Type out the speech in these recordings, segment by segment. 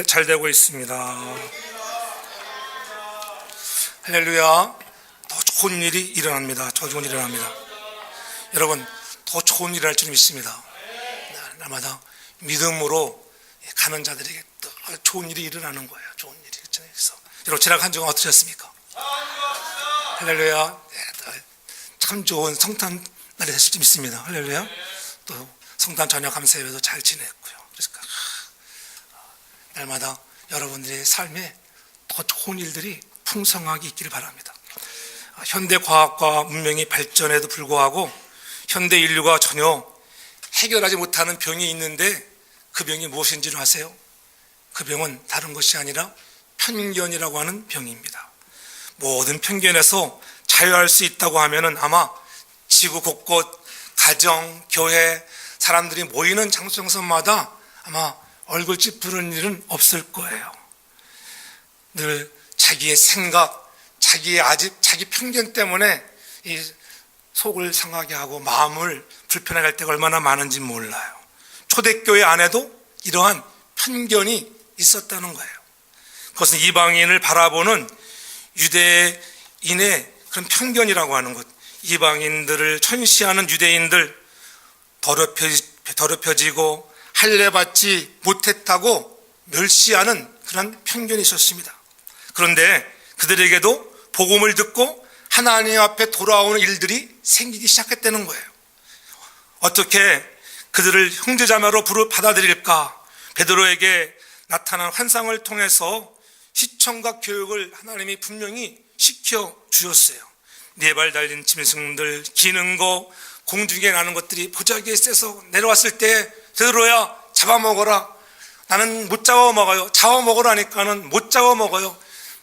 잘 되고 있습니다. 할렐루야. 더 좋은 일이 일어납니다. 더 좋은 일이 일어납니다. 여러분, 더 좋은 일이 할 줄 믿습니다. 날마다 믿음으로 가는 자들에게 더 좋은 일이 일어나는 거예요. 좋은 일이. 그래서 여러분, 지난 한 주간 어떠셨습니까? 할렐루야. 참 좋은 성탄 날이 됐을 줄 믿습니다. 할렐루야. 또 성탄 저녁 감사 예배도 잘 지냈고요. 그래서 날마다 여러분들의 삶에 더 좋은 일들이 풍성하게 있기를 바랍니다. 현대 과학과 문명이 발전에도 불구하고 현대 인류가 전혀 해결하지 못하는 병이 있는데 그 병이 무엇인지를 아세요? 그 병은 다른 것이 아니라 편견이라고 하는 병입니다. 모든 편견에서 자유할 수 있다고 하면은 아마 지구 곳곳 가정, 교회, 사람들이 모이는 장소마다 아마 얼굴 찌푸리는 일은 없을 거예요. 늘 자기의 생각, 자기의 자기 편견 때문에 이 속을 상하게 하고 마음을 불편하게 할 때가 얼마나 많은지 몰라요. 초대교회 안에도 이러한 편견이 있었다는 거예요. 그것은 이방인을 바라보는 유대인의 그런 편견이라고 하는 것. 이방인들을 천시하는 유대인들, 더럽혀지고 할례받지 못했다고 멸시하는 그런 편견이 있었습니다. 그런데 그들에게도 복음을 듣고 하나님 앞에 돌아오는 일들이 생기기 시작했다는 거예요. 어떻게 그들을 형제자매로 받아들일까? 베드로에게 나타난 환상을 통해서 시청과 교육을 하나님이 분명히 시켜주셨어요. 네 발 달린 짐승들, 기는 거, 공중에 나는 것들이 보자기에 쎄서 내려왔을 때 베드로야, 잡아먹어라. 나는 못 잡아먹어요. 잡아먹으라니까는 못 잡아먹어요.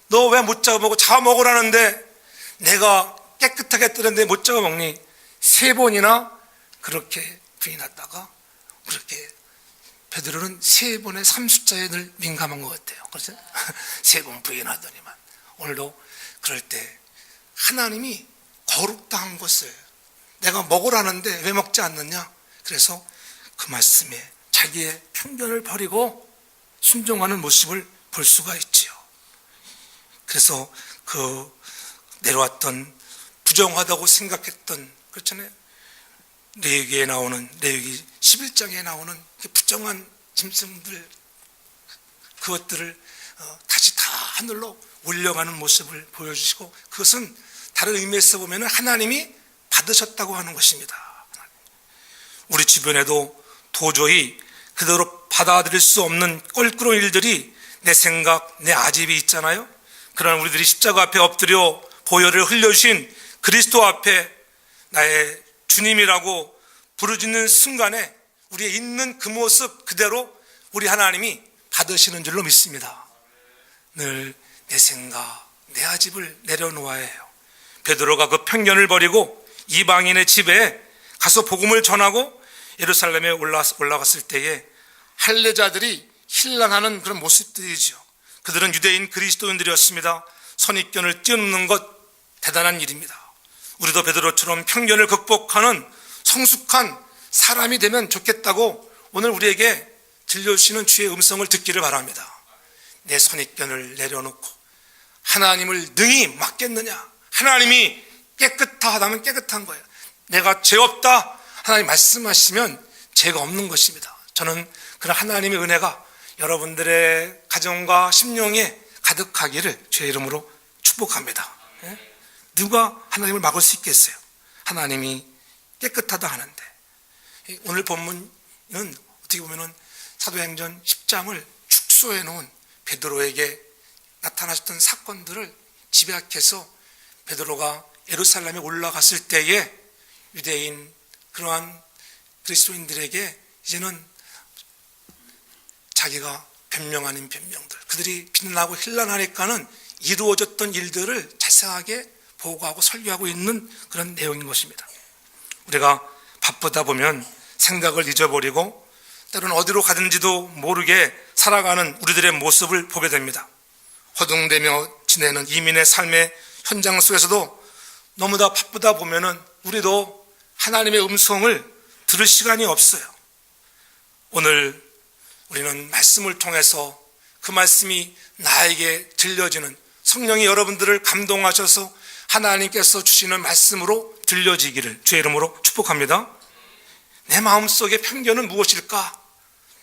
너 왜 못 잡아먹어? 잡아먹으라는데 내가 깨끗하게 했더는데 못 잡아먹니? 3번이나 그렇게 부인했다가 그렇게 베드로는 3번의 3숫자에 늘 민감한 것 같아요. 그렇죠? 3번 부인하더니만 오늘도 그럴 때 하나님이 거룩당한 것을 내가 먹으라는데 왜 먹지 않느냐? 그래서 그 말씀에 자기의 편견을 버리고 순종하는 모습을 볼 수가 있지요. 그래서 그 내려왔던 부정하다고 생각했던, 그렇잖아요. 레위기에 나오는, 레위기 11장에 나오는 부정한 짐승들, 그것들을 다시 다 하늘로 올려가는 모습을 보여주시고, 그것은 다른 의미에서 보면 하나님이 받으셨다고 하는 것입니다. 우리 주변에도 도저히 그대로 받아들일 수 없는 껄끄러운 일들이 내 생각, 내 아집이 있잖아요. 그러나 우리들이 십자가 앞에 엎드려 보혈을 흘려주신 그리스도 앞에 나의 주님이라고 부르짖는 순간에 우리의 있는 그 모습 그대로 우리 하나님이 받으시는 줄로 믿습니다. 늘 내 생각, 내 아집을 내려놓아야 해요. 베드로가 그 편견을 버리고 이방인의 집에 가서 복음을 전하고 예루살렘에 올라갔을 때에 할례자들이 힐난하는 그런 모습들이죠. 그들은 유대인 그리스도인들이었습니다. 선입견을 뛰어넘는 것 대단한 일입니다. 우리도 베드로처럼 편견을 극복하는 성숙한 사람이 되면 좋겠다고 오늘 우리에게 들려주시는 주의 음성을 듣기를 바랍니다. 내 선입견을 내려놓고 하나님을 능히 맡겠느냐? 하나님이 깨끗하다면 깨끗한 거예요. 내가 죄 없다 하나님 말씀하시면 죄가 없는 것입니다. 저는 그런 하나님의 은혜가 여러분들의 가정과 심령에 가득하기를 주의 이름으로 축복합니다. 누가 하나님을 막을 수 있겠어요? 하나님이 깨끗하다 하는데. 오늘 본문은 어떻게 보면 사도행전 10장을 축소해 놓은 베드로에게 나타나셨던 사건들을 집약해서 베드로가 예루살렘에 올라갔을 때에 유대인 그러한 그리스도인들에게 이제는 자기가 변명 아닌 변명들, 그들이 비난하고 힐난하니까는 이루어졌던 일들을 자세하게 보고하고 설교하고 있는 그런 내용인 것입니다. 우리가 바쁘다 보면 생각을 잊어버리고 때로는 어디로 가든지도 모르게 살아가는 우리들의 모습을 보게 됩니다. 허둥대며 지내는 이민의 삶의 현장 속에서도 너무나 바쁘다 보면은 우리도 하나님의 음성을 들을 시간이 없어요. 오늘 우리는 말씀을 통해서 그 말씀이 나에게 들려지는, 성령이 여러분들을 감동하셔서 하나님께서 주시는 말씀으로 들려지기를 주의 이름으로 축복합니다. 내 마음속의 편견은 무엇일까?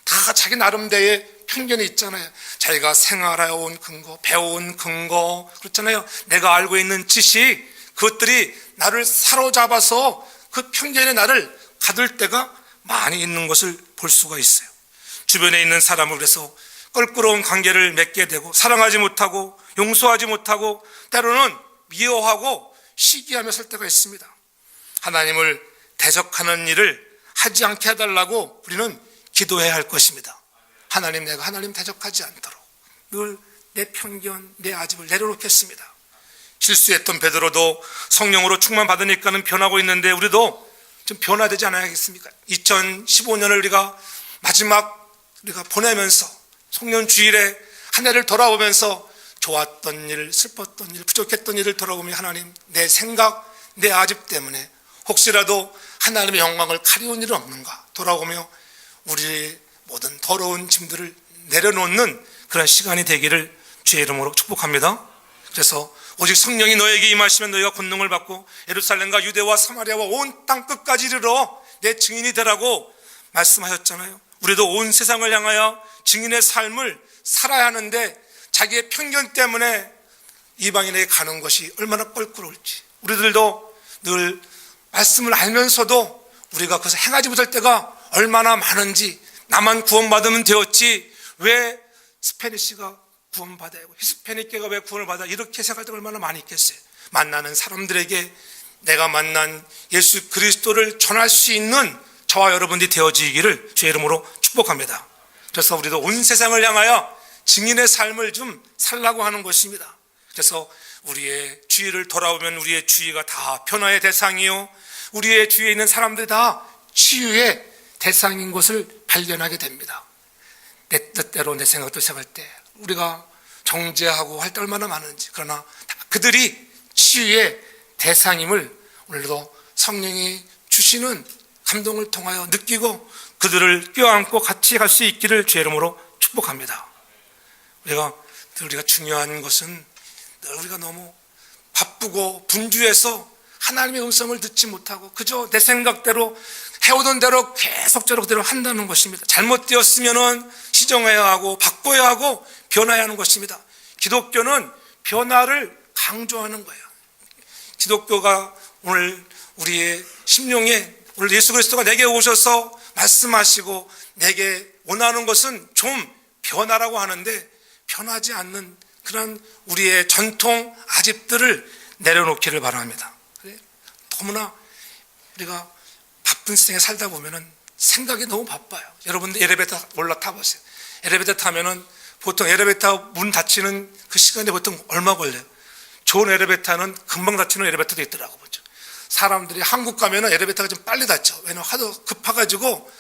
다 자기 나름대로의 편견이 있잖아요. 자기가 생활해온 근거, 배워온 근거, 그렇잖아요. 내가 알고 있는 지식, 그것들이 나를 사로잡아서 그 편견에 나를 가둘 때가 많이 있는 것을 볼 수가 있어요. 주변에 있는 사람을 위해서 껄끄러운 관계를 맺게 되고, 사랑하지 못하고 용서하지 못하고 때로는 미워하고 시기하며 살 때가 있습니다. 하나님을 대적하는 일을 하지 않게 해달라고 우리는 기도해야 할 것입니다. 하나님, 내가 하나님 대적하지 않도록 늘 내 편견, 내 아집을 내려놓겠습니다. 실수했던 베드로도 성령으로 충만받으니까는 변하고 있는데 우리도 좀 변화되지 않아야겠습니까? 2015년을 우리가 마지막 우리가 보내면서 송년 주일에 한 해를 돌아보면서 좋았던 일, 슬펐던 일, 부족했던 일을 돌아보며 하나님, 내 생각, 내 아집 때문에 혹시라도 하나님의 영광을 가리운 일은 없는가 돌아보며 우리의 모든 더러운 짐들을 내려놓는 그런 시간이 되기를 주의 이름으로 축복합니다. 그래서 오직 성령이 너에게 임하시면 너희가 권능을 받고 예루살렘과 유대와 사마리아와 온 땅 끝까지 이르러 내 증인이 되라고 말씀하셨잖아요. 우리도 온 세상을 향하여 증인의 삶을 살아야 하는데 자기의 편견 때문에 이방인에게 가는 것이 얼마나 껄끄러울지, 우리들도 늘 말씀을 알면서도 우리가 그것을 행하지 못할 때가 얼마나 많은지, 나만 구원받으면 되었지 왜 스페니쉬가 구원받아야 하고 히스패닉계가 왜 구원을 받아, 이렇게 생각할 때가 얼마나 많이 있겠어요. 만나는 사람들에게 내가 만난 예수 그리스도를 전할 수 있는 저와 여러분들이 되어지기를 주의 이름으로 축복합니다. 그래서 우리도 온 세상을 향하여 증인의 삶을 좀 살라고 하는 것입니다. 그래서 우리의 주위를 돌아보면 우리의 주위가 다 변화의 대상이요, 우리의 주위에 있는 사람들이 다 치유의 대상인 것을 발견하게 됩니다. 내 뜻대로 내 생각도 생각할 때 우리가 정죄하고 할 때 얼마나 많은지, 그러나 그들이 치유의 대상임을 오늘도 성령이 주시는 감동을 통하여 느끼고 그들을 껴안고 같이 갈 수 있기를 주의 이름으로 축복합니다. 우리가 중요한 것은 늘 우리가 너무 바쁘고 분주해서 하나님의 음성을 듣지 못하고 그저 내 생각대로 해오던 대로 계속적으로 그대로 한다는 것입니다. 잘못되었으면 시정해야 하고 바꿔야 하고 변화해야 하는 것입니다. 기독교는 변화를 강조하는 거예요. 기독교가 오늘 우리의 심령에, 오늘 예수 그리스도가 내게 오셔서 말씀하시고 내게 원하는 것은 좀 변화라고 하는데, 변하지 않는 그런 우리의 전통 아집들을 내려놓기를 바랍니다. 너무나 우리가 바쁜 세상에 살다 보면은 생각이 너무 바빠요. 여러분들 엘리베이터 올라타보세요. 엘리베이터 타면은 보통 엘리베이터 문 닫히는 그 시간에 보통 얼마 걸려요? 좋은 엘리베이터는 금방 닫히는 엘리베이터도 있더라고 보죠. 사람들이 한국 가면은 엘리베이터가 좀 빨리 닫죠. 왜냐면 하도 급해가지고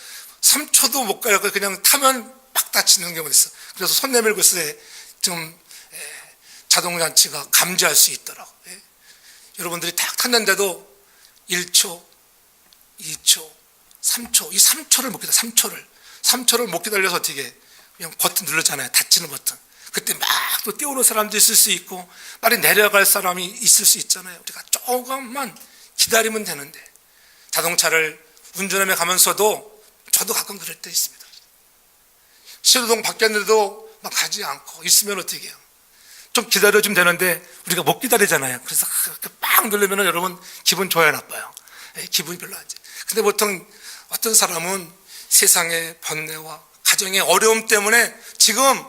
3초도 못 가요. 그냥 타면 막 닫히는 경우가 있어. 그래서 손 내밀고 있어야 좀 자동장치가 감지할 수 있더라고. 여러분들이 딱 탔는데도 1초, 2초, 3초, 이 3초를 못 기다려. 3초를 못 기다려서 어떻게 그냥 버튼 누르잖아요. 닫히는 버튼. 그때 막 또 뛰어오는 사람도 있을 수 있고 빨리 내려갈 사람이 있을 수 있잖아요. 우리가 조금만 기다리면 되는데, 자동차를 운전하며 가면서도 저도 가끔 그럴 때 있습니다. 신호등 바뀌었는데도 막 가지 않고 있으면 어떻게 해요? 좀 기다려주면 되는데 우리가 못 기다리잖아요. 그래서 빵 누르면 여러분 기분 좋아요, 나빠요? 기분이 별로 안 좋아요. 근데 보통 어떤 사람은 세상의 번뇌와 가정의 어려움 때문에 지금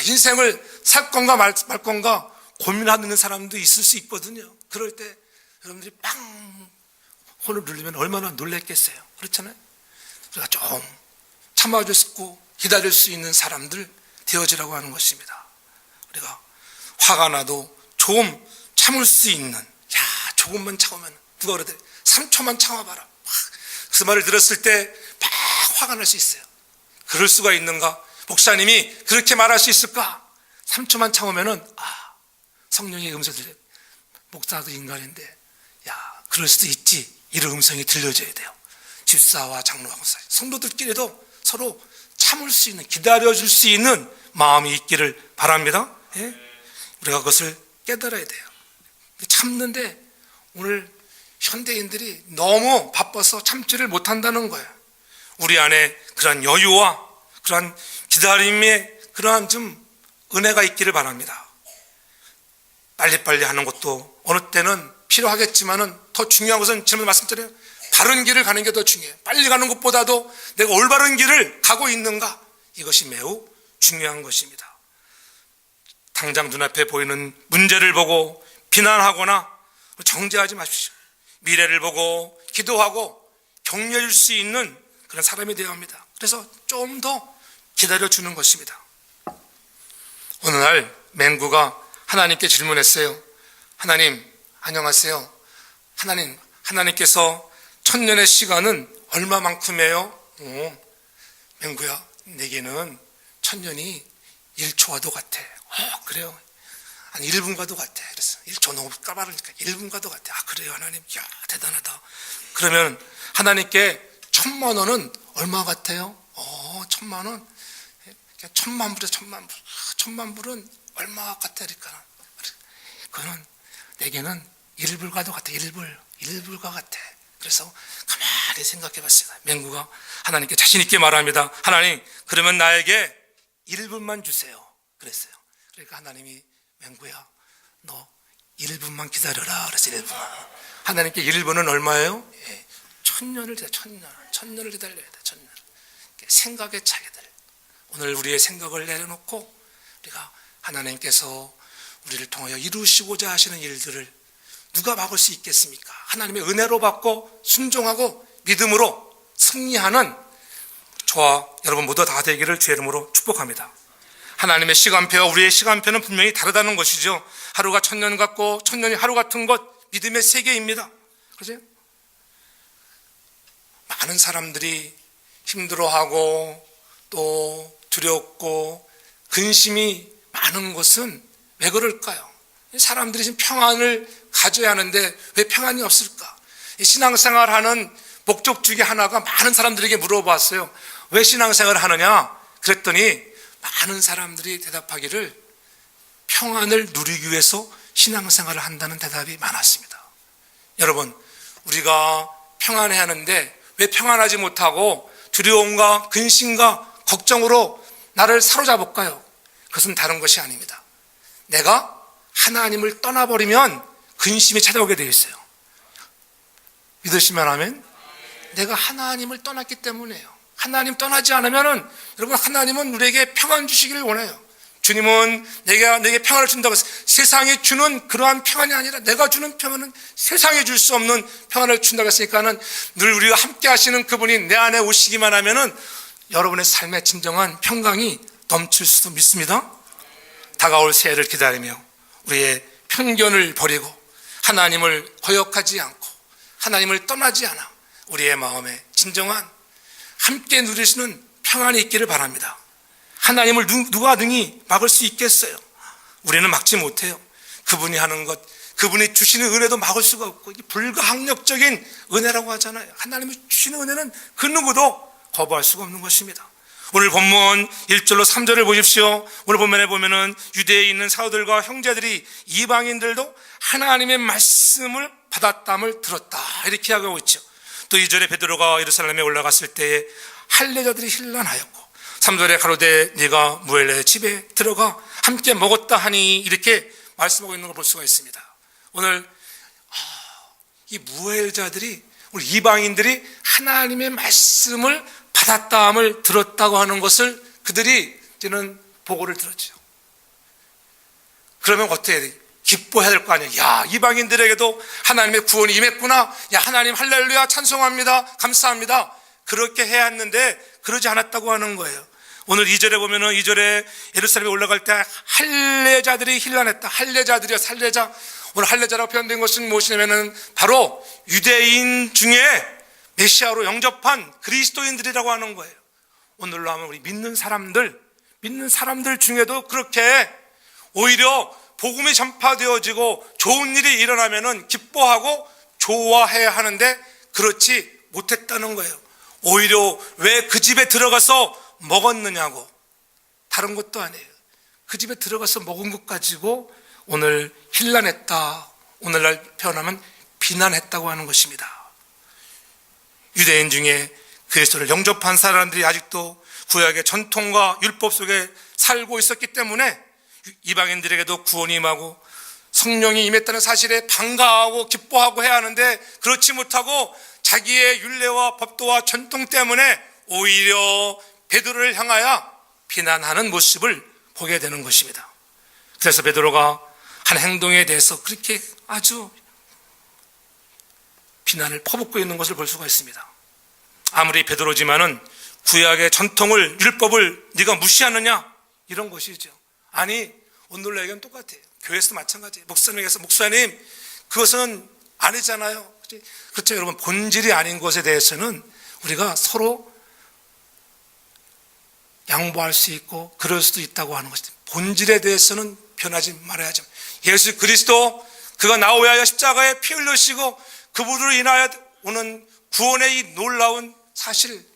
인생을 살 건가 말 건가 고민하는 사람도 있을 수 있거든요. 그럴 때 여러분들이 빵 혼을 누르면 얼마나 놀랬겠어요. 그렇잖아요. 우리가 좀 참아줄 수 있고 기다릴 수 있는 사람들 되어지라고 하는 것입니다. 우리가 화가 나도 좀 참을 수 있는, 조금만 참으면, 누가 그러대 3초만 참아봐라. 그 말을 들었을 때 막 화가 날 수 있어요. 그럴 수가 있는가? 목사님이 그렇게 말할 수 있을까? 3초만 참으면은 성령의 음성을 들려요. 목사도 인간인데 그럴 수도 있지, 이런 음성이 들려줘야 돼요. 집사와 장로하고 성도들끼리도 서로 참을 수 있는, 기다려줄 수 있는 마음이 있기를 바랍니다. 예? 우리가 그것을 깨달아야 돼요. 참는데 오늘 현대인들이 너무 바빠서 참지를 못한다는 거예요. 우리 안에 그러한 여유와 그러한 기다림의 그러한 좀 은혜가 있기를 바랍니다. 빨리빨리 하는 것도 어느 때는 필요하겠지만은 더 중요한 것은 지난번에 말씀드렸잖아요. 바른 길을 가는 게 더 중요해요. 빨리 가는 것보다도 내가 올바른 길을 가고 있는가, 이것이 매우 중요한 것입니다. 당장 눈앞에 보이는 문제를 보고 비난하거나 정죄하지 마십시오. 미래를 보고 기도하고 격려해 줄 수 있는 그런 사람이 되어야 합니다. 그래서 좀 더 기다려주는 것입니다. 어느 날 맹구가 하나님께 질문했어요. 하나님, 안녕하세요. 하나님께서 천년의 시간은 얼마만큼이에요? 맹구야, 내게는 천년이 1초와도 같아. 그래요? 아니 1분과도 같아. 그래서 1초 너무 까바르니까 1분과도 같아. 그래요 하나님? 이야, 대단하다. 그러면 하나님께 1000만 원은 얼마 같아요? 1000만 원? 1000만 불에 1000만 불. 1000만 불은 얼마 같아? 그러니까 그거는 내게는 1불과도 같아. 1불과 같아. 그래서 가만히 생각해 봤습니다. 맹구가 하나님께 자신 있게 말합니다. 하나님, 그러면 나에게 1분만 주세요. 그랬어요. 그러니까 하나님이 맹구야, 너 1분만 기다려라. 그래서 1분만. 하나님께 1분은 얼마예요? 1000년을 기다려. 1000년을 기다려야 돼. 1000년. 생각의 차이들. 오늘 우리의 생각을 내려놓고 우리가 하나님께서 우리를 통하여 이루시고자 하시는 일들을 누가 막을 수 있겠습니까? 하나님의 은혜로 받고 순종하고 믿음으로 승리하는 저와 여러분 모두 다 되기를 주의 이름으로 축복합니다. 하나님의 시간표와 우리의 시간표는 분명히 다르다는 것이죠. 하루가 1000년 같고 1000년이 하루 같은 것, 믿음의 세계입니다. 그렇죠? 많은 사람들이 힘들어하고 또 두렵고 근심이 많은 것은 왜 그럴까요? 사람들이 지금 평안을 가져야 하는데 왜 평안이 없을까? 신앙생활하는 목적 중에 하나가 많은 사람들에게 물어봤어요. 왜 신앙생활을 하느냐? 그랬더니 많은 사람들이 대답하기를 평안을 누리기 위해서 신앙생활을 한다는 대답이 많았습니다. 여러분, 우리가 평안해야 하는데 왜 평안하지 못하고 두려움과 근심과 걱정으로 나를 사로잡을까요? 그것은 다른 것이 아닙니다. 내가 하나님을 떠나버리면 근심이 찾아오게 되어 있어요. 믿으시면 아멘? 내가 하나님을 떠났기 때문에요. 하나님 떠나지 않으면은 여러분, 하나님은 우리에게 평안 주시기를 원해요. 주님은 내게 평안을 준다고 해서 세상이 주는 그러한 평안이 아니라 내가 주는 평안은 세상에 줄 수 없는 평안을 준다고 했으니까는 늘 우리가 함께 하시는 그분이 내 안에 오시기만 하면은 여러분의 삶의 진정한 평강이 넘칠 수도 믿습니다. 다가올 새해를 기다리며 우리의 편견을 버리고 하나님을 거역하지 않고 하나님을 떠나지 않아 우리의 마음에 진정한 함께 누리시는 평안이 있기를 바랍니다. 하나님을 누가 능히 막을 수 있겠어요? 우리는 막지 못해요. 그분이 하는 것, 그분이 주시는 은혜도 막을 수가 없고 불가항력적인 은혜라고 하잖아요. 하나님이 주시는 은혜는 그 누구도 거부할 수가 없는 것입니다. 오늘 본문 1절로 3절을 보십시오. 오늘 본문에 보면은 유대에 있는 사도들과 형제들이 이방인들도 하나님의 말씀을 받았담을 들었다, 이렇게 하고 있죠. 또 2절에 베드로가 예루살렘에 올라갔을 때에 할례자들이 hir난하였고 3절에 가로되 네가 무엘레 집에 들어가 함께 먹었다 하니, 이렇게 말씀하고 있는 걸 볼 수가 있습니다. 오늘 이 무엘자들이, 우리 이방인들이 하나님의 말씀을 받았다함을 들었다고 하는 것을 그들이 이제는 보고를 들었죠. 그러면 어떻게 해야 돼? 기뻐해야 될 거 아니에요. 야, 이방인들에게도 하나님의 구원이 임했구나. 야, 하나님 할렐루야, 찬송합니다, 감사합니다. 그렇게 해야 했는데 그러지 않았다고 하는 거예요. 오늘 2절에 보면은 2절에 예루살렘에 올라갈 때 할례자들이 hir난했다. 할례자들이요, 할례자. 오늘 할례자라고 표현된 것은 무엇이냐면은 바로 유대인 중에 메시아로 영접한 그리스도인들이라고 하는 거예요. 오늘로 하면 우리 믿는 사람들 중에도 그렇게 오히려 복음이 전파되어지고 좋은 일이 일어나면은 기뻐하고 좋아해야 하는데 그렇지 못했다는 거예요. 오히려 왜 그 집에 들어가서 먹었느냐고. 다른 것도 아니에요. 그 집에 들어가서 먹은 것 가지고 오늘 힐난했다, 오늘날 표현하면 비난했다고 하는 것입니다. 유대인 중에 그리스도를 영접한 사람들이 아직도 구약의 전통과 율법 속에 살고 있었기 때문에 이방인들에게도 구원이 임하고 성령이 임했다는 사실에 반가워하고 기뻐하고 해야 하는데, 그렇지 못하고 자기의 율례와 법도와 전통 때문에 오히려 베드로를 향하여 비난하는 모습을 보게 되는 것입니다. 그래서 베드로가 한 행동에 대해서 그렇게 아주 비난을 퍼붓고 있는 것을 볼 수가 있습니다. 아무리 베드로지만은 구약의 전통을, 율법을 네가 무시하느냐, 이런 것이죠. 아니, 오늘날에겐 똑같아요. 교회에서도 마찬가지예요. 목사님에게서 목사님, 그것은 아니잖아요. 그렇죠, 여러분. 본질이 아닌 것에 대해서는 우리가 서로 양보할 수 있고 그럴 수도 있다고 하는 것이죠. 본질에 대해서는 변하지 말아야죠. 예수 그리스도, 그가 나와 위하여 십자가에 피 흘리시고 그분으로 인하여 오는 구원의 이 놀라운 사실,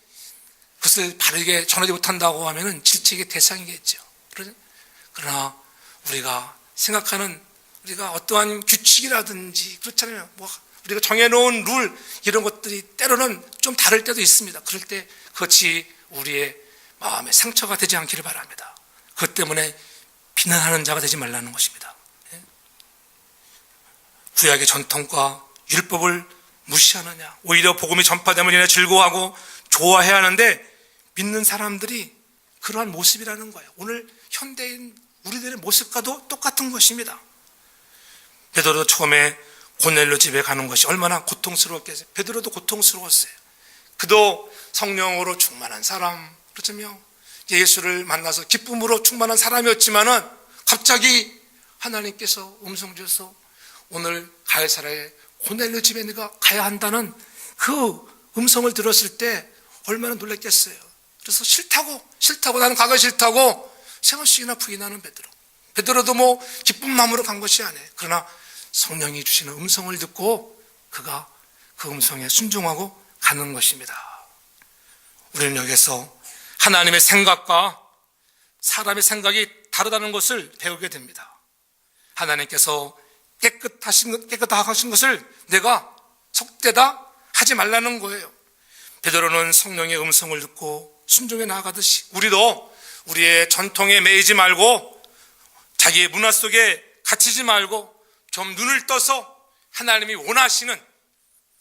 그것을 바르게 전하지 못한다고 하면은 질책의 대상이겠죠. 그러나 우리가 생각하는, 우리가 어떠한 규칙이라든지 그렇잖아요. 우리가 정해놓은 룰, 이런 것들이 때로는 좀 다를 때도 있습니다. 그럴 때 그것이 우리의 마음에 상처가 되지 않기를 바랍니다. 그것 때문에 비난하는 자가 되지 말라는 것입니다. 구약의 전통과 율법을 무시하느냐, 오히려 복음이 전파됨으로 인해 즐거워하고 좋아해야 하는데 믿는 사람들이 그러한 모습이라는 거예요. 오늘 현대인 우리들의 모습과도 똑같은 것입니다. 베드로도 처음에 고넬료 집에 가는 것이 얼마나 고통스러웠겠어요. 베드로도 고통스러웠어요. 그도 성령으로 충만한 사람, 그렇다며 예수를 만나서 기쁨으로 충만한 사람이었지만은 갑자기 하나님께서 음성 주셔서 오늘 가이사랴의 고넬료 집에 네가 가야 한다는 그 음성을 들었을 때 얼마나 놀랐겠어요. 그래서 싫다고 나는 가기 싫다고 세 번씩이나 부인하는 베드로도 기쁜 마음으로 간 것이 아니에요. 그러나 성령이 주시는 음성을 듣고 그가 그 음성에 순종하고 가는 것입니다. 우리는 여기서 하나님의 생각과 사람의 생각이 다르다는 것을 배우게 됩니다. 하나님께서 깨끗하신 것을 내가 속되다 하지 말라는 거예요. 베드로는 성령의 음성을 듣고 순종해 나아가듯이 우리도 우리의 전통에 매이지 말고 자기의 문화 속에 갇히지 말고 좀 눈을 떠서 하나님이 원하시는,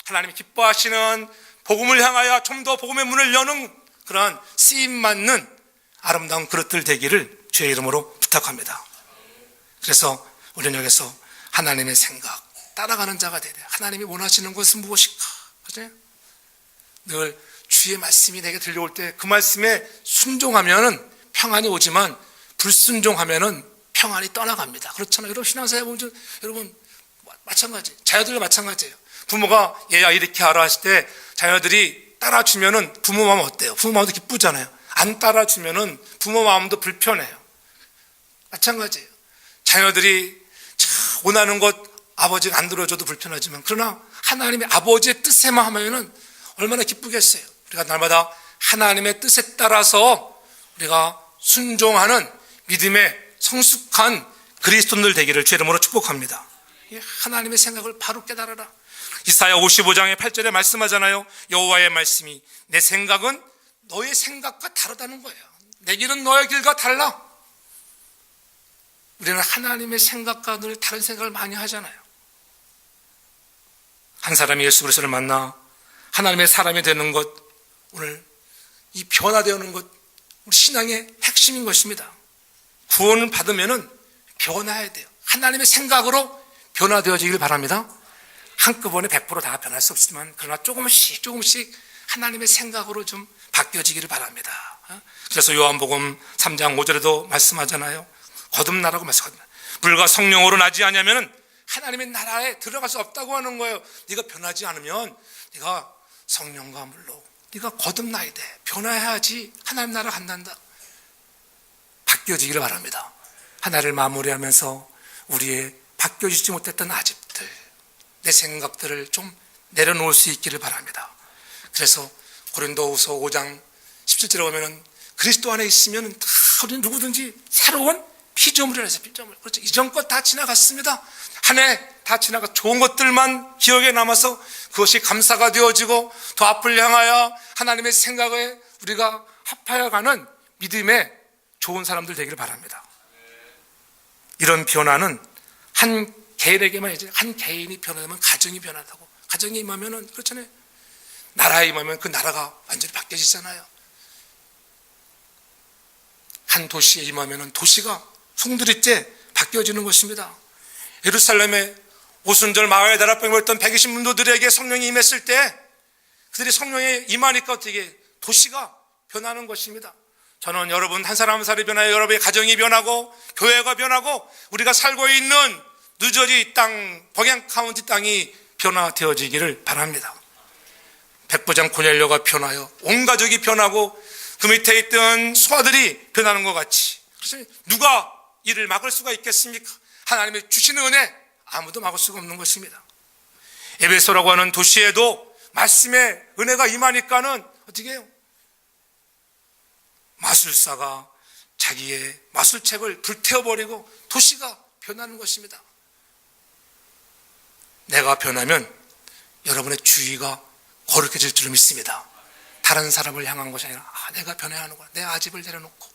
하나님이 기뻐하시는 복음을 향하여 좀 더 복음의 문을 여는 그러한 쓰임맞는 아름다운 그릇들 되기를 주의 이름으로 부탁합니다. 그래서 우리는 여기서 하나님의 생각 따라가는 자가 되야 돼요. 하나님이 원하시는 것은 무엇일까? 그죠? 늘 주의 말씀이 내게 들려올 때 그 말씀에 순종하면은 평안이 오지만 불순종하면은 평안이 떠나갑니다. 그렇잖아요. 여러분 신앙생활 보면 여러분 마찬가지, 자녀들도 마찬가지예요. 부모가 얘야 이렇게 하라 하실 때 자녀들이 따라주면은 부모 마음 어때요? 부모 마음도 기쁘잖아요. 안 따라주면은 부모 마음도 불편해요. 마찬가지예요. 자녀들이 원하는 것 아버지가 안 들어줘도 불편하지만 그러나 하나님의 아버지의 뜻에만 하면은 얼마나 기쁘겠어요. 우리가 날마다 하나님의 뜻에 따라서 우리가 순종하는 믿음의 성숙한 그리스도인들 되기를 주의 이름으로 축복합니다. 하나님의 생각을 바로 깨달아라. 이사야 55장의 8절에 말씀하잖아요. 여호와의 말씀이 내 생각은 너의 생각과 다르다는 거예요. 내 길은 너의 길과 달라. 우리는 하나님의 생각과 늘 다른 생각을 많이 하잖아요. 한 사람이 예수 그리스도를 만나 하나님의 사람이 되는 것, 오늘 이 변화되는 것, 우리 신앙의 핵심인 것입니다. 구원을 받으면은 변화해야 돼요. 하나님의 생각으로 변화되어지길 바랍니다. 한꺼번에 100% 다 변할 수 없지만 그러나 조금씩 하나님의 생각으로 좀 바뀌어지기를 바랍니다. 그래서 요한복음 3장 5절에도 말씀하잖아요. 거듭나라고 말씀합니다. 물과 성령으로 나지 않으면 하나님의 나라에 들어갈 수 없다고 하는 거예요. 네가 변하지 않으면 네가 성령과 물로 네가 거듭나야 돼. 변화해야지 하나님 나라 간단다. 바뀌어지기를 바랍니다. 하나를 마무리하면서 우리의 바뀌어지지 못했던 아집들, 내 생각들을 좀 내려놓을 수 있기를 바랍니다. 그래서 고린도후서 5장 17절에 보면은 그리스도 안에 있으면 다 우리는 누구든지 새로운 피조물이라 해서 피조물. 그렇죠. 이전 것 다 지나갔습니다. 한 해 다 지나가 좋은 것들만 기억에 남아서 그것이 감사가 되어지고 더 앞을 향하여 하나님의 생각에 우리가 합하여 가는 믿음의 좋은 사람들 되기를 바랍니다. 이런 변화는 한 개인에게만 이제 한 개인이 변화되면 가정이 변화되고 가정이 임하면은 그렇잖아요. 나라에 임하면 그 나라가 완전히 바뀌어지잖아요. 한 도시에 임하면은 도시가 송두리째 바뀌어지는 것입니다. 예루살렘에 오순절 마을 다락방에 있던 120문도들에게 성령이 임했을 때 그들이 성령에 임하니까 어떻게 도시가 변하는 것입니다. 저는 여러분 한 사람 한 사람이 변하여 여러분의 가정이 변하고 교회가 변하고 우리가 살고 있는 뉴저지 땅, 버갱 카운티 땅이 변화되어지기를 바랍니다. 백부장 고넬료가 변하여 온 가족이 변하고 그 밑에 있던 소아들이 변하는 것 같이. 그래서 누가 이를 막을 수가 있겠습니까? 하나님의 주시는 은혜 아무도 막을 수가 없는 것입니다. 에베소라고 하는 도시에도 말씀의 은혜가 임하니까는 어떻게 해요? 마술사가 자기의 마술책을 불태워버리고 도시가 변하는 것입니다. 내가 변하면 여러분의 주의가 거룩해질 줄 믿습니다. 다른 사람을 향한 것이 아니라 내가 변해야 하는구나. 내 아집을 내려놓고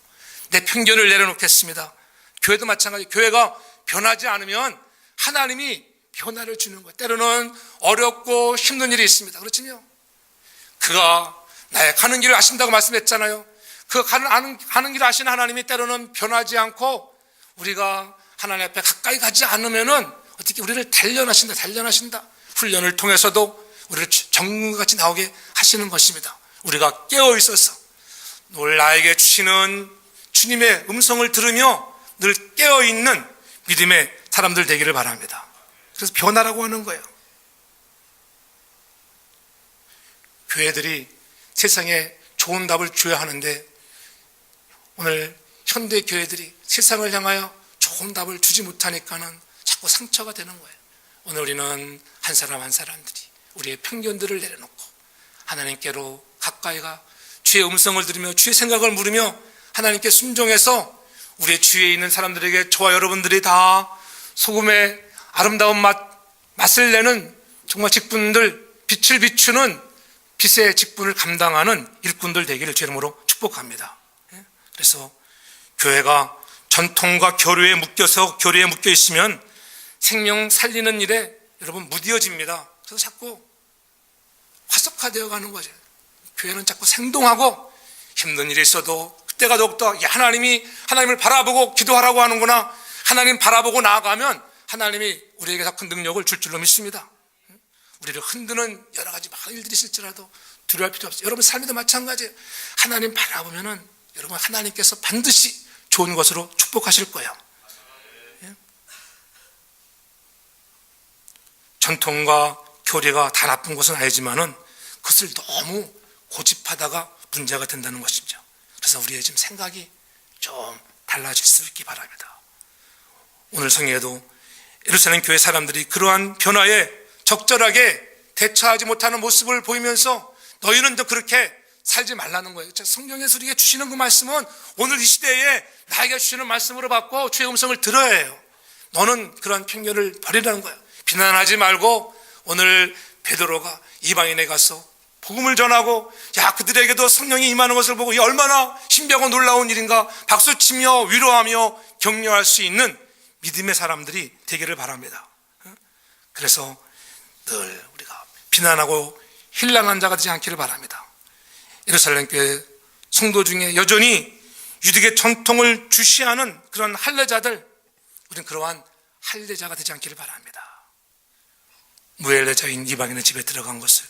내 편견을 내려놓겠습니다. 교회도 마찬가지. 교회가 변하지 않으면 하나님이 변화를 주는 거예요. 때로는 어렵고 힘든 일이 있습니다. 그렇지요? 그가 나의 가는 길을 아신다고 말씀했잖아요. 그 가는 길을 아시는 하나님이 때로는 변하지 않고 우리가 하나님 앞에 가까이 가지 않으면은 어떻게 우리를 단련하신다. 훈련을 통해서도 우리를 정금같이 나오게 하시는 것입니다. 우리가 깨어 있어서 늘 나에게 주시는 주님의 음성을 들으며 늘 깨어 있는 믿음의 사람들 되기를 바랍니다. 그래서 변화라고 하는 거예요. 교회들이 세상에 좋은 답을 줘야 하는데 오늘 현대 교회들이 세상을 향하여 좋은 답을 주지 못하니까는 자꾸 상처가 되는 거예요. 오늘 우리는 한 사람 한 사람들이 우리의 편견들을 내려놓고 하나님께로 가까이 가 주의 음성을 들으며 주의 생각을 물으며 하나님께 순종해서 우리의 주위에 있는 사람들에게 저와 여러분들이 다 소금의 아름다운 맛을 내는 정말 직분들, 빛을 비추는 빛의 직분을 감당하는 일꾼들 되기를 주 이름으로 축복합니다. 그래서 교회가 전통과 교류에 묶여 있으면 생명 살리는 일에 여러분 무뎌집니다. 그래서 자꾸 화석화되어 가는 거죠. 교회는 자꾸 생동하고 힘든 일이 있어도 그때가 더욱더 하나님을 바라보고 기도하라고 하는구나. 하나님 바라보고 나아가면 하나님이 우리에게 더 큰 능력을 줄 줄로 믿습니다. 우리를 흔드는 여러 가지 많은 일들이 있을지라도 두려워할 필요 없어요. 여러분 삶에도 마찬가지예요. 하나님 바라보면은 여러분 하나님께서 반드시 좋은 것으로 축복하실 거예요. 전통과 교리가 다 나쁜 것은 아니지만은 그것을 너무 고집하다가 문제가 된다는 것이죠. 그래서 우리의 지금 생각이 좀 달라질 수 있기 바랍니다. 오늘 성경에도 예루살렘 교회 사람들이 그러한 변화에 적절하게 대처하지 못하는 모습을 보이면서 너희는 더 그렇게 살지 말라는 거예요. 성경에서 우리에게 주시는 그 말씀은 오늘 이 시대에 나에게 주시는 말씀으로 받고 주의 음성을 들어야 해요. 너는 그러한 편견을 버리라는 거예요. 비난하지 말고 오늘 베드로가 이방인에 가서 복음을 전하고 그들에게도 성령이 임하는 것을 보고 얼마나 신비하고 놀라운 일인가 박수치며 위로하며 격려할 수 있는 믿음의 사람들이 되기를 바랍니다. 그래서 늘 우리가 비난하고 힐난한 자가 되지 않기를 바랍니다. 예루살렘 교회 성도 중에 여전히 유대계 전통을 주시하는 그런 할례자들, 우리는 그러한 할례자가 되지 않기를 바랍니다. 무할례자인 이방인의 집에 들어간 것을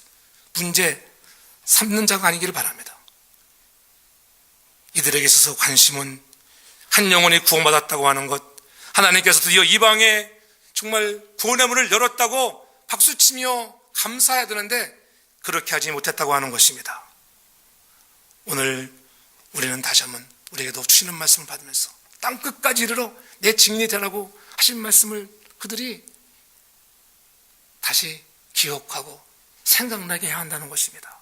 문제 삼는 자가 아니기를 바랍니다. 이들에게 있어서 관심은 한 영혼이 구원받았다고 하는 것, 하나님께서 드디어 이방에 정말 구원의 문을 열었다고 박수치며 감사해야 되는데 그렇게 하지 못했다고 하는 것입니다. 오늘 우리는 다시 한번 우리에게도 주시는 말씀을 받으면서 땅끝까지 이르러 내 증인이 되라고 하신 말씀을 그들이 다시 기억하고 생각나게 해야 한다는 것입니다.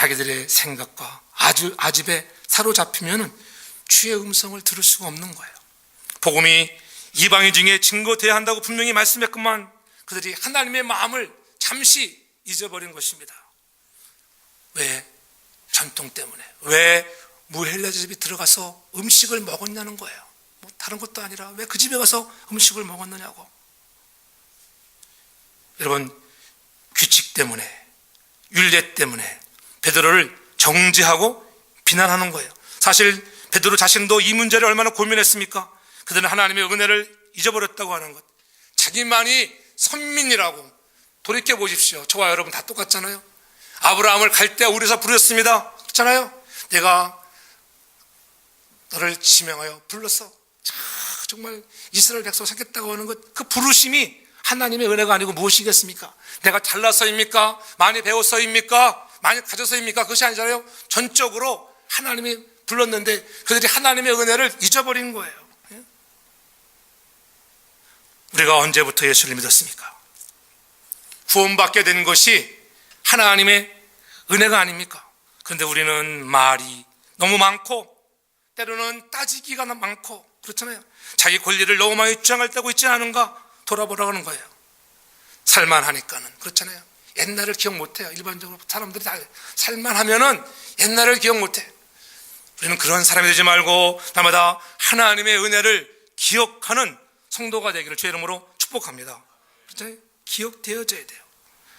자기들의 생각과 아집에 사로잡히면은 주의 음성을 들을 수가 없는 거예요. 복음이 이방인 중에 증거돼야 한다고 분명히 말씀했건만 그들이 하나님의 마음을 잠시 잊어버린 것입니다. 왜? 전통 때문에. 왜 무헬라 집에 들어가서 음식을 먹었냐는 거예요. 뭐 다른 것도 아니라 왜 그 집에 가서 음식을 먹었느냐고. 여러분, 규칙 때문에, 율례 때문에 베드로를 정죄하고 비난하는 거예요. 사실 베드로 자신도 이 문제를 얼마나 고민했습니까? 그들은 하나님의 은혜를 잊어버렸다고 하는 것. 자기만이 선민이라고. 돌이켜 보십시오. 저와 여러분 다 똑같잖아요. 아브라함을 갈대아 우리에서 부르셨습니다. 그렇잖아요. 내가 너를 지명하여 불렀어. 정말 이스라엘 백성 찾겠다고 하는 것, 그 부르심이 하나님의 은혜가 아니고 무엇이겠습니까? 내가 잘나서입니까? 많이 배워서입니까? 많이 가져서입니까? 그것이 아니잖아요. 전적으로 하나님이 불렀는데 그들이 하나님의 은혜를 잊어버린 거예요. 우리가 언제부터 예수를 믿었습니까? 구원받게 된 것이 하나님의 은혜가 아닙니까? 그런데 우리는 말이 너무 많고 때로는 따지기가 많고 그렇잖아요. 자기 권리를 너무 많이 주장할 때고 있지 않은가 돌아보라고 하는 거예요. 살만하니까는. 그렇잖아요. 옛날을 기억 못해요. 일반적으로 사람들이 다 살만하면은 옛날을 기억 못해. 우리는 그런 사람이 되지 말고 날마다 하나님의 은혜를 기억하는 성도가 되기를 주의 이름으로 축복합니다. 그렇잖아요. 기억되어져야 돼요.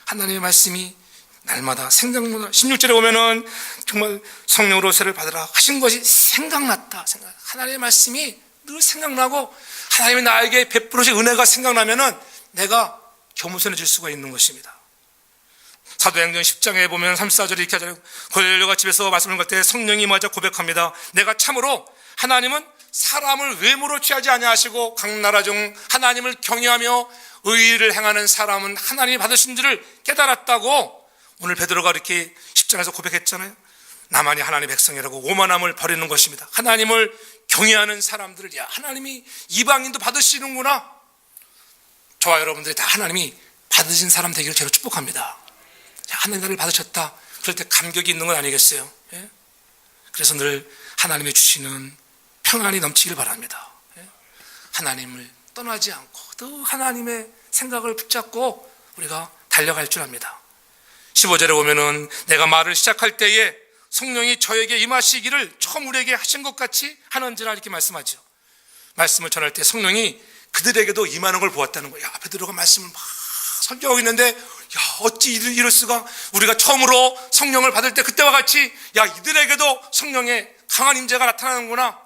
하나님의 말씀이 날마다 생각나. 16절에 보면은 정말 성령으로 세를 받으라 하신 것이 생각났다. 하나님의 말씀이 늘 생각나고 하나님이 나에게 베풀으신 은혜가 생각나면은 내가 겸손해질 수가 있는 것입니다. 사도행전 10장에 보면 34절에 이렇게 하잖아요. 고넬료가 집에서 말씀을 걸 때 성령이 마저 고백합니다. 내가 참으로 하나님은 사람을 외모로 취하지 아니하시고 각 나라 중 하나님을 경외하며 의의를 행하는 사람은 하나님이 받으신 줄을 깨달았다고 오늘 베드로가 이렇게 10장에서 고백했잖아요. 나만이 하나님의 백성이라고 오만함을 버리는 것입니다. 하나님을 경외하는 사람들을, 야, 하나님이 이방인도 받으시는구나. 저와 여러분들이 다 하나님이 받으신 사람 되기를 제가 축복합니다. 하나님 나를 받으셨다. 그럴 때 감격이 있는 건 아니겠어요? 예? 그래서 늘 하나님이 주시는 평안이 넘치길 바랍니다. 예? 하나님을 떠나지 않고 또 하나님의 생각을 붙잡고 우리가 달려갈 줄 압니다. 15절에 보면은 내가 말을 시작할 때에 성령이 저에게 임하시기를 처음 우리에게 하신 것 같이 하는지라 이렇게 말씀하죠. 말씀을 전할 때 성령이 그들에게도 임하는 걸 보았다는 거예요. 야, 베드로가 말씀을 막 설교하고 있는데 야, 어찌 이럴 수가. 우리가 처음으로 성령을 받을 때 그때와 같이 야, 이들에게도 성령의 강한 임재가 나타나는구나.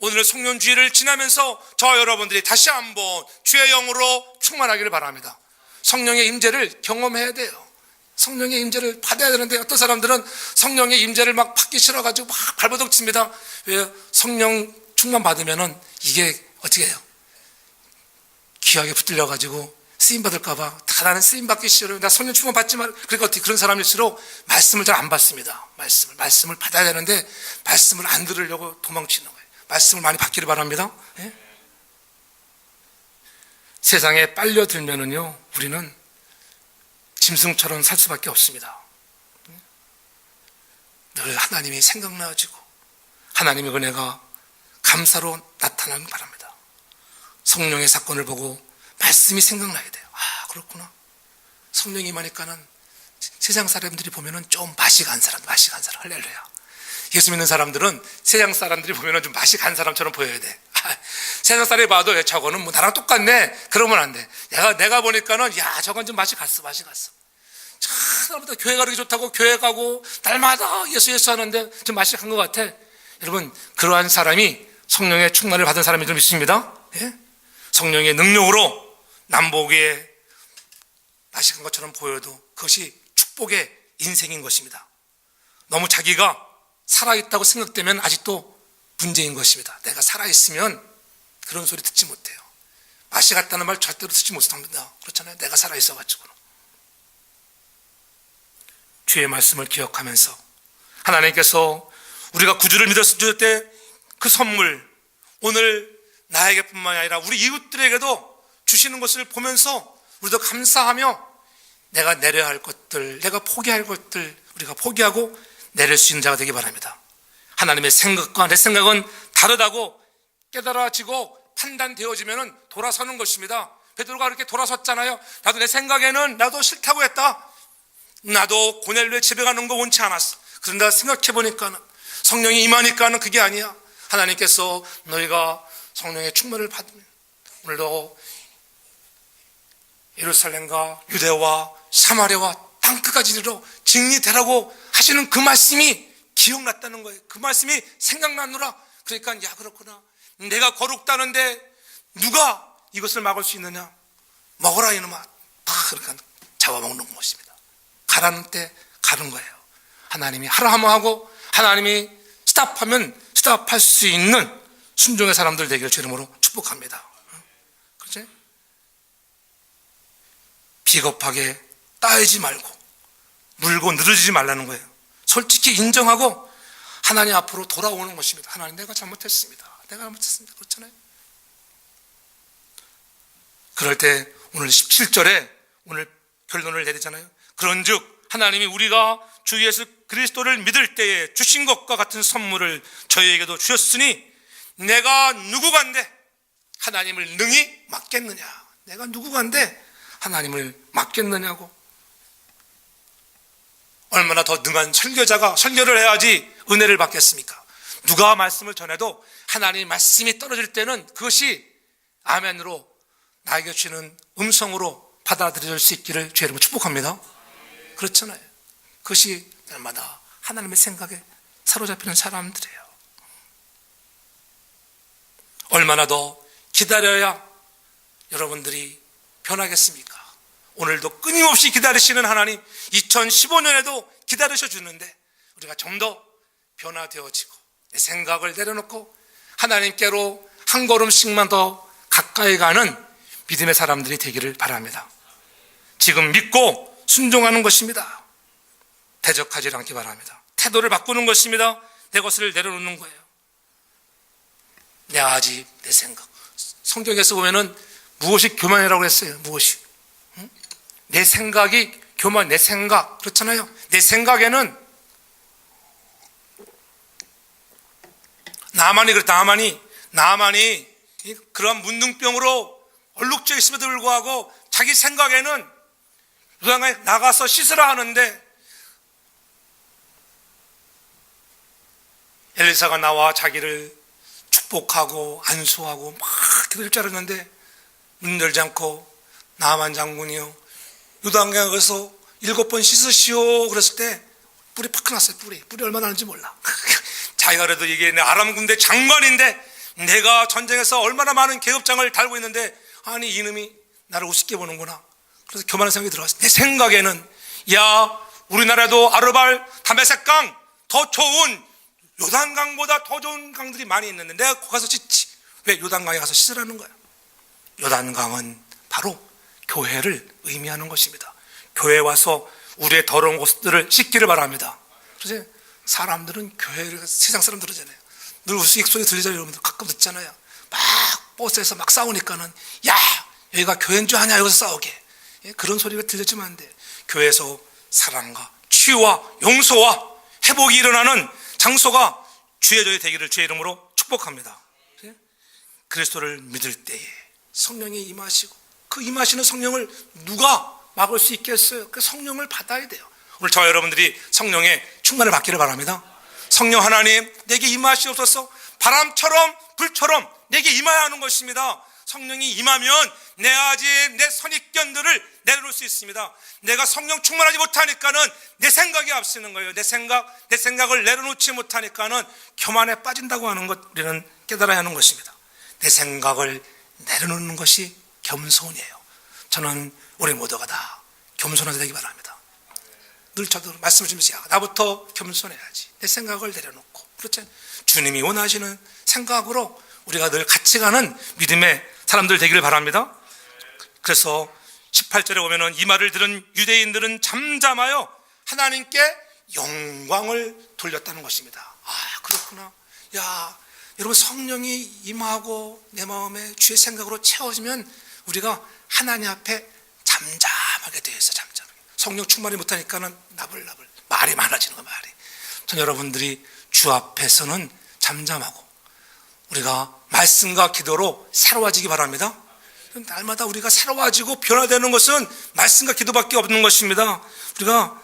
오늘 성령주의를 지나면서 저와 여러분들이 다시 한번 주의 영으로 충만하기를 바랍니다. 성령의 임재를 경험해야 돼요. 성령의 임재를 받아야 되는데 어떤 사람들은 성령의 임재를 막 받기 싫어가지고 막 발버둥 칩니다. 왜? 성령 충만 받으면은 이게 어떻게 해요? 귀하게 붙들려가지고 쓰임받을까봐 다 나는 쓰임받기 싫어요. 나 성령 충만 받지 말. 그러니까 어떻게 그런 사람일수록 말씀을 잘 안 받습니다. 말씀을 받아야 되는데 말씀을 안 들으려고 도망치는 거예요. 말씀을 많이 받기를 바랍니다. 예? 세상에 빨려들면은요, 우리는 짐승처럼 살 수밖에 없습니다. 늘 하나님이 생각나지고 하나님의 은혜가 감사로 나타나는 바랍니다. 성령의 사건을 보고 말씀이 생각나야 돼요. 아, 그렇구나. 성령이 임하니까는 세상 사람들이 보면은 좀 맛이 간 사람, 할렐루야. 예수 믿는 사람들은 세상 사람들이 보면은 좀 맛이 간 사람처럼 보여야 돼. 세상 사람이 봐도 야, 저거는 뭐 나랑 똑같네. 그러면 안 돼. 내가 보니까는 야, 저건 좀 맛이 갔어. 참, 교회 가기 좋다고 교회 가고 날마다 예수 하는데 좀 맛이 간 것 같아. 여러분, 그러한 사람이 성령의 충만을 받은 사람이 좀 있습니다. 예? 성령의 능력으로 남보기에 맛이 간 것처럼 보여도 그것이 축복의 인생인 것입니다. 너무 자기가 살아있다고 생각되면 아직도 문제인 것입니다. 내가 살아있으면 그런 소리 듣지 못해요. 맛이 갔다는 말 절대로 듣지 못합니다. 그렇잖아요. 내가 살아있어가지고는. 주의 말씀을 기억하면서 하나님께서 우리가 구주를 믿었을 때 그 선물, 오늘 나에게뿐만 아니라 우리 이웃들에게도 주시는 것을 보면서 우리도 감사하며 내가 내려야 할 것들, 내가 포기할 것들 우리가 포기하고 내릴 수 있는 자가 되기 바랍니다. 하나님의 생각과 내 생각은 다르다고 깨달아지고 판단되어지면 돌아서는 것입니다. 베드로가 그렇게 돌아섰잖아요. 나도 내 생각에는 나도 싫다고 했다. 나도 고넬료의 집에 가는 거 원치 않았어. 그런데 생각해 보니까는 성령이 임하니까는 그게 아니야. 하나님께서 너희가 성령의 충만을 받으면 오늘도 예루살렘과 유대와 사마리아와 땅끝까지 이르러 직리되라고 하시는 그 말씀이 기억났다는 거예요. 그 말씀이 생각나느라. 그러니까 야 그렇구나. 내가 거룩다는데 누가 이것을 막을 수 있느냐. 먹어라 이놈아. 다 그러니까 잡아먹는 것입니다. 가라는 때 가는 거예요. 하나님이 하라 하면 하고 하나님이 스탑하면 스탑할 수 있는 순종의 사람들 되기를 주 이름으로 축복합니다. 그렇지? 비겁하게 따지지 말고 물고 늘어지지 말라는 거예요. 솔직히 인정하고 하나님 앞으로 돌아오는 것입니다. 하나님 내가 잘못했습니다. 내가 잘못했습니다. 그렇잖아요. 그럴 때 오늘 17절에 오늘 결론을 내리잖아요. 그런즉 하나님이 우리가 주 예수 그리스도를 믿을 때에 주신 것과 같은 선물을 저희에게도 주셨으니 내가 누구간데 하나님을 능히 맡겠느냐. 내가 누구간데 하나님을 맡겠느냐고. 얼마나 더 능한 설교자가 설교를 해야지 은혜를 받겠습니까? 누가 말씀을 전해도 하나님의 말씀이 떨어질 때는 그것이 아멘으로 나에게 주시는 음성으로 받아들여질 수 있기를 주의 이름으로 축복합니다. 그렇잖아요. 그것이 날마다 하나님의 생각에 사로잡히는 사람들이에요. 얼마나 더 기다려야 여러분들이 변하겠습니까? 오늘도 끊임없이 기다리시는 하나님, 2015년에도 기다리셔 주는데 우리가 좀 더 변화되어지고 내 생각을 내려놓고 하나님께로 한 걸음씩만 더 가까이 가는 믿음의 사람들이 되기를 바랍니다. 지금 믿고 순종하는 것입니다. 대적하지 않기 바랍니다. 태도를 바꾸는 것입니다. 내 것을 내려놓는 거예요. 내 아집, 내 생각. 성경에서 보면은 무엇이 교만이라고 했어요. 무엇이? 응? 내 생각이 교만, 내 생각. 그렇잖아요. 내 생각에는 나만이 그렇다. 나만이 그런 문둥병으로 얼룩져 있음에도 불구하고 자기 생각에는 유당에 나가서 씻으라 하는데 엘리사가 나와 자기를 축복하고 안수하고 막 기도할 줄 알았는데 문 열지 않고 나만 장군이요 유당강에 가서 7번 씻으시오 그랬을 때 뿔이 팍 났어요. 뿔이 얼마나 나는지 몰라. 자기가 그래도 이게 아람 군대 장관인데 내가 전쟁에서 얼마나 많은 계급장을 달고 있는데 아니 이놈이 나를 우습게 보는구나. 그래서 교만한 생각이 들어왔어요. 내 생각에는 야 우리나라도 아르발 다메섹강 더 좋은 요단강보다 더 좋은 강들이 많이 있는데 내가 거기 가서 씻지. 왜 요단강에 가서 씻으라는 거야. 요단강은 바로 교회를 의미하는 것입니다. 교회에 와서 우리의 더러운 곳들을 씻기를 바랍니다. 그래서 사람들은 교회를 세상 사람들 그러잖아요. 늘 우스갯소리 들리잖아요. 여러분들 가끔 듣잖아요. 막 버스에서 막 싸우니까는 야 여기가 교회인 줄 아냐 여기서 싸우게. 그런 소리가 들렸지만 안 돼. 교회에서 사랑과 치유와 용서와 회복이 일어나는 장소가 주의 저희 되기를 주의 이름으로 축복합니다. 그리스도를 믿을 때에 성령이 임하시고 그 임하시는 성령을 누가 막을 수 있겠어요? 그 성령을 받아야 돼요. 오늘 저와 여러분들이 성령의 충만을 받기를 바랍니다. 성령 하나님 내게 임하시옵소서. 바람처럼 불처럼 내게 임하여 하는 것입니다. 성령이 임하면 내 아집 내 선입견들을 내려놓을 수 있습니다. 내가 성령 충만하지 못하니까는 내 생각이 앞서는 거예요. 내 생각을 내려놓지 못하니까는 교만에 빠진다고 하는 것 우리는 깨달아야 하는 것입니다. 내 생각을 내려놓는 것이 겸손이에요. 저는 우리 모두가 다 겸손하게 되기 바랍니다. 늘 저도 말씀을 주면서 야, 나부터 겸손해야지. 내 생각을 내려놓고 그렇죠? 주님이 원하시는 생각으로 우리가 늘 같이 가는 믿음의 사람들 되기를 바랍니다. 그래서 18절에 보면은 이 말을 들은 유대인들은 잠잠하여 하나님께 영광을 돌렸다는 것입니다. 아 그렇구나. 야 여러분 성령이 임하고 내 마음에 주의 생각으로 채워지면 우리가 하나님 앞에 잠잠하게 되어 있어. 잠잠하게. 성령 충만이 못하니까는 나불나불 말 말이 많아지는 거예요. 말이. 전 여러분들이 주 앞에서는 잠잠하고 우리가 말씀과 기도로 새로워지기 바랍니다. 날마다 우리가 새로워지고 변화되는 것은 말씀과 기도밖에 없는 것입니다. 우리가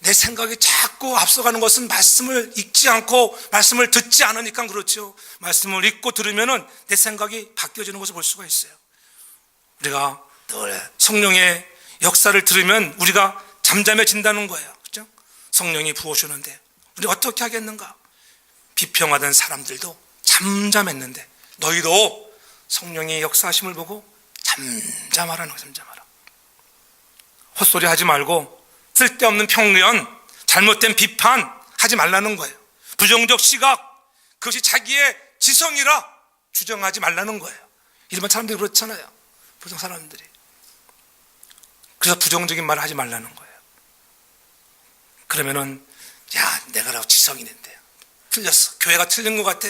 내 생각이 자꾸 앞서가는 것은 말씀을 읽지 않고 말씀을 듣지 않으니까 그렇죠. 말씀을 읽고 들으면은 내 생각이 바뀌어지는 것을 볼 수가 있어요. 우리가 늘 성령의 역사를 들으면 우리가 잠잠해진다는 거예요. 그렇죠? 성령이 부어주는데 우리 어떻게 하겠는가? 비평하던 사람들도 잠잠했는데 너희도 성령의 역사하심을 보고 잠잠하라는 거예요. 잠잠하라. 헛소리 하지 말고 쓸데없는 평론, 잘못된 비판 하지 말라는 거예요. 부정적 시각, 그것이 자기의 지성이라 주장하지 말라는 거예요. 일반 사람들이 그렇잖아요. 보통 사람들이. 그래서 부정적인 말을 하지 말라는 거예요. 그러면은 야, 내가 지성이 있는데 틀렸어. 교회가 틀린 것 같아.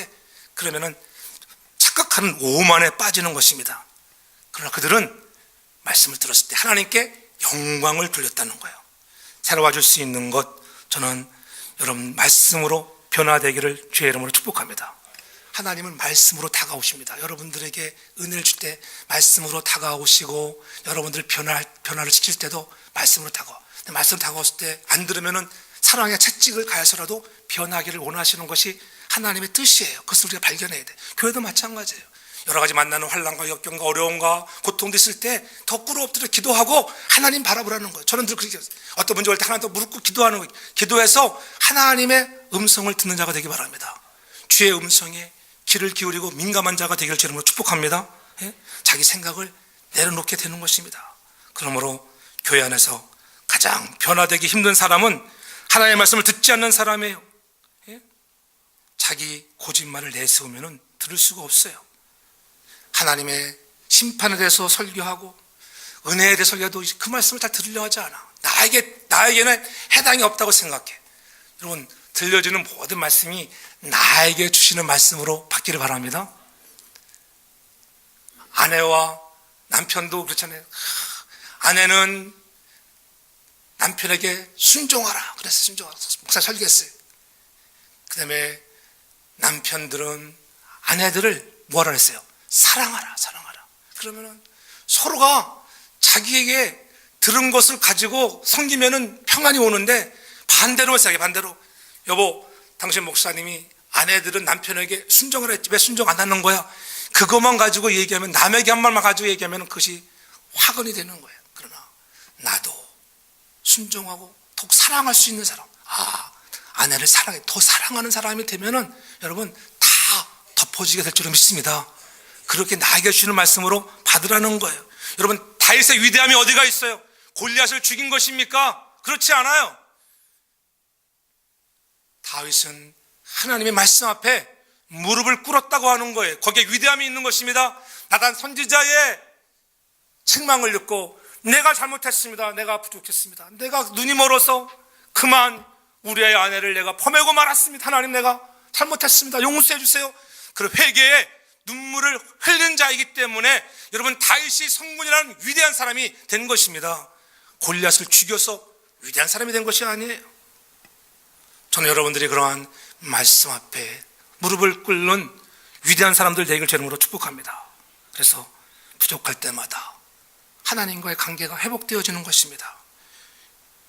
그러면은 착각하는 오만에 빠지는 것입니다. 그러나 그들은 말씀을 들었을 때 하나님께 영광을 돌렸다는 거예요. 새로워 줄 수 있는 것, 저는 여러분 말씀으로 변화되기를 주의 이름으로 축복합니다. 하나님은 말씀으로 다가오십니다. 여러분들에게 은혜를 줄 때 말씀으로 다가오시고 여러분들 변화를 시킬 때도 말씀으로 다가와. 말씀 다가왔을 때 안 들으면은 사랑의 채찍을 가해서라도 변하기를 원하시는 것이 하나님의 뜻이에요. 그것을 우리가 발견해야 돼. 교회도 마찬가지예요. 여러 가지 만나는 환난과 역경과 어려움과 고통도 있을 때 더 꿇어 엎드려 기도하고 하나님 바라보라는 거예요. 저는 늘 그렇게 어떤 문제 올 때 하나님 더 무릎 꿇고 기도하는 거예요. 기도해서 하나님의 음성을 듣는 자가 되기 바랍니다. 주의 음성에 귀를 기울이고 민감한 자가 되기를 주님으로 축복합니다. 예? 자기 생각을 내려놓게 되는 것입니다. 그러므로 교회 안에서 가장 변화되기 힘든 사람은 하나님의 말씀을 듣지 않는 사람이에요. 예? 자기 고집말을 내세우면 들을 수가 없어요. 하나님의 심판에 대해서 설교하고 은혜에 대해서 설교해도 그 말씀을 다 들으려 하지 않아. 나에게는 해당이 없다고 생각해. 여러분, 들려주는 모든 말씀이 나에게 주시는 말씀으로 받기를 바랍니다. 아내와 남편도 그렇잖아요. 아내는 남편에게 순종하라. 그래서 순종하라. 목사 설교했어요. 그 다음에 남편들은 아내들을 뭐하라 했어요? 사랑하라, 사랑하라. 그러면은 서로가 자기에게 들은 것을 가지고 섬기면은 평안이 오는데 반대로 생각해, 반대로. 여보, 당신 목사님이 아내들은 남편에게 순종을 했지 왜 순종 안 하는 거야? 그것만 가지고 얘기하면, 남에게 한 말만 가지고 얘기하면 그것이 화근이 되는 거예요. 그러나 나도 순종하고 더욱 사랑할 수 있는 사람, 아내를 사랑해, 더 사랑하는 사람이 되면은 여러분 다 덮어지게 될 줄을 믿습니다. 그렇게 나에게 주시는 말씀으로 받으라는 거예요. 여러분, 다윗의 위대함이 어디가 있어요? 골리앗을 죽인 것입니까? 그렇지 않아요. 다윗은 하나님의 말씀 앞에 무릎을 꿇었다고 하는 거예요. 거기에 위대함이 있는 것입니다. 나단 선지자의 책망을 듣고 내가 잘못했습니다. 내가 부족했습니다. 내가 눈이 멀어서 그만 우리의 아내를 내가 범하고 말았습니다. 하나님, 내가 잘못했습니다. 용서해 주세요. 그 회개에 눈물을 흘린 자이기 때문에 여러분, 다윗이 성군이라는 위대한 사람이 된 것입니다. 골리앗을 죽여서 위대한 사람이 된 것이 아니에요. 저는 여러분들이 그러한 말씀 앞에 무릎을 꿇는 위대한 사람들 되기를 제 이름으로 축복합니다. 그래서 부족할 때마다 하나님과의 관계가 회복되어지는 것입니다.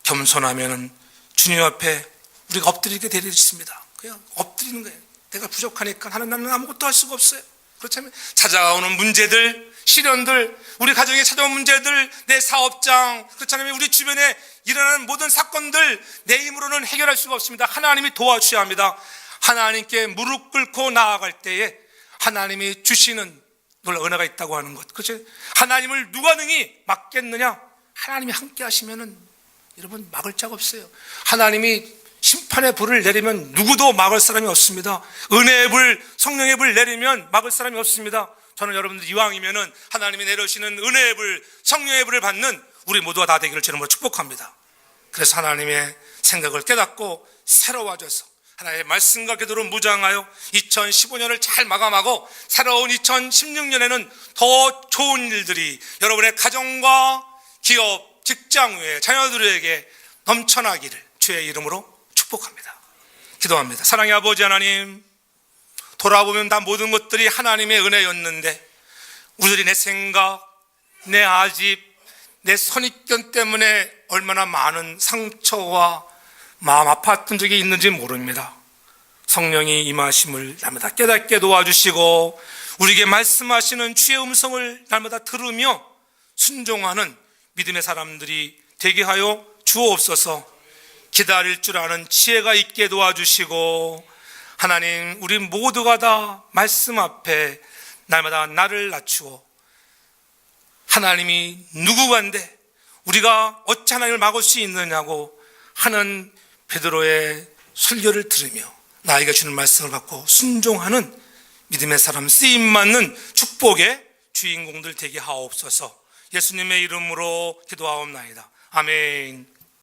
겸손하면 주님 앞에 우리가 엎드리게 되어 있습니다. 그냥 엎드리는 거예요. 내가 부족하니까 하나님, 나는 아무것도 할 수가 없어요. 그렇다면 찾아오는 문제들, 시련들, 우리 가정에 찾아온 문제들, 내 사업장, 그렇잖아요. 우리 주변에 일어나는 모든 사건들 내 힘으로는 해결할 수가 없습니다. 하나님이 도와주셔야 합니다. 하나님께 무릎 꿇고 나아갈 때에 하나님이 주시는 놀라운 은혜가 있다고 하는 것. 그렇죠? 하나님을 누가 능히 막겠느냐? 하나님이 함께 하시면은 여러분 막을 자가 없어요. 하나님이 심판의 불을 내리면 누구도 막을 사람이 없습니다. 은혜의 불, 성령의 불 내리면 막을 사람이 없습니다. 저는 여러분들 이왕이면은 하나님이 내려오시는 은혜의 불, 성령의 불을 받는 우리 모두가 다 되기를 주님으로 축복합니다. 그래서 하나님의 생각을 깨닫고 새로워져서 하나님의 말씀과 기도로 무장하여 2015년을 잘 마감하고 새로운 2016년에는 더 좋은 일들이 여러분의 가정과 기업, 직장 외에 자녀들에게 넘쳐나기를 주의 이름으로 축복합니다. 기도합니다. 사랑의 아버지 하나님, 돌아보면 다 모든 것들이 하나님의 은혜였는데 우리들이 내 생각, 내 아집, 내 선입견 때문에 얼마나 많은 상처와 마음 아팠던 적이 있는지 모릅니다. 성령이 임하심을 날마다 깨닫게 도와주시고 우리에게 말씀하시는 주의 음성을 날마다 들으며 순종하는 믿음의 사람들이 되게 하여 주옵소서. 기다릴 줄 아는 지혜가 있게 도와주시고 하나님, 우리 모두가 다 말씀 앞에 날마다 나를 낮추어 하나님이 누구간데 우리가 어찌 하나님을 막을 수 있느냐고 하는 베드로의 설교를 들으며 나에게 주는 말씀을 받고 순종하는 믿음의 사람, 쓰임맞는 축복의 주인공들 되게 하옵소서. 예수님의 이름으로 기도하옵나이다. 아멘.